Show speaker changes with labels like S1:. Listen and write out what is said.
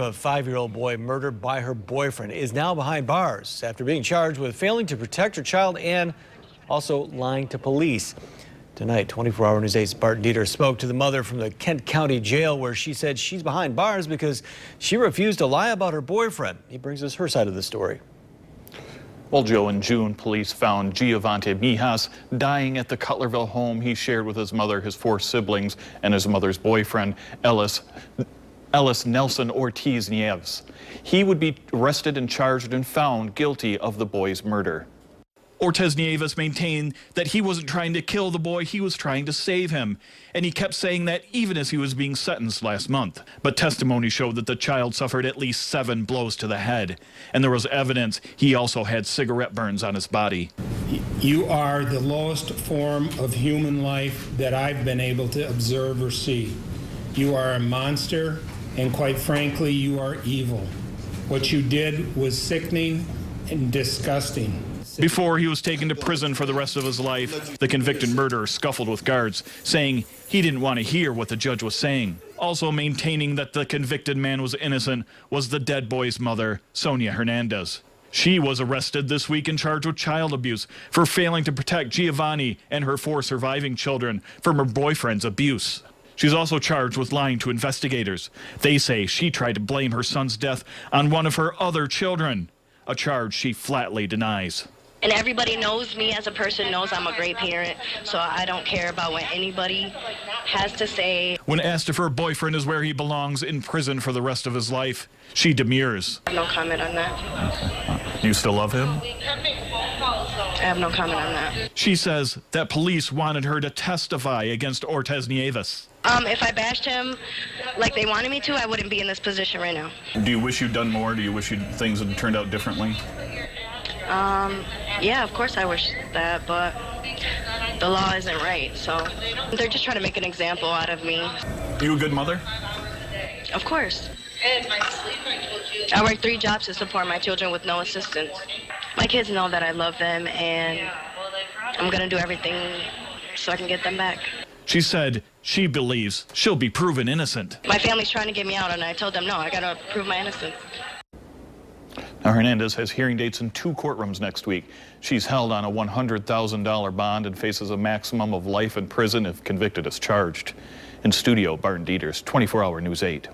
S1: A 5-year-old boy murdered by her boyfriend is now behind bars after being charged with failing to protect her child and also lying to police. Tonight, 24-hour News 8's Bart Dieter spoke to the mother from the Kent County Jail, where she said she's behind bars because she refused to lie about her boyfriend. He brings us her side of the story.
S2: Well, Joe, in June, police found Giovanni Mijas dying at the Cutlerville home he shared with his mother, his 4 siblings, and his mother's boyfriend, Ellis Nelson Ortiz Nieves. He would be arrested and charged and found guilty of the boy's murder.
S3: Ortiz Nieves maintained that he wasn't trying to kill the boy, he was trying to save him. And he kept saying that even as he was being sentenced last month. But testimony showed that the child suffered at least 7 blows to the head. And there was evidence he also had cigarette burns on his body.
S4: You are the lowest form of human life that I've been able to observe or see. You are a monster, and quite frankly, you are evil. What you did was sickening and disgusting.
S3: Before he was taken to prison for the rest of his life, the convicted murderer scuffled with guards, saying he didn't want to hear what the judge was saying. Also maintaining that the convicted man was innocent was the dead boy's mother, Sonia Hernandez. She was arrested this week and charged with child abuse for failing to protect Giovanni and her 4 surviving children from her boyfriend's abuse. She's also charged with lying to investigators. They say she tried to blame her son's death on one of her other children, a charge she flatly denies.
S5: And everybody knows me as a person, knows I'm a great parent, so I don't care about what anybody has to say.
S3: When asked if her boyfriend is where he belongs in prison for the rest of his life, she demurs.
S5: I have no comment on that.
S3: Do you still love him?
S5: I have no comment on that.
S3: She says that police wanted her to testify against Ortiz Nieves.
S5: If I bashed him like they wanted me to, I wouldn't be in this position right now.
S3: Do you wish you'd done more? Do you wish things had turned out differently?
S5: Yeah, of course I wish that, but the law isn't right, so they're just trying to make an example out of me.
S3: Are you a good mother?
S5: Of course. I work 3 jobs to support my children with no assistance. My kids know that I love them, and I'm going to do everything so I can get them back.
S3: She said she believes she'll be proven innocent.
S5: My family's trying to get me out, and I told them, no, I got to prove my innocence.
S2: Now, Hernandez has hearing dates in 2 courtrooms next week. She's held on a $100,000 bond and faces a maximum of life in prison if convicted as charged. In studio, Bart Dieters, 24-hour News 8.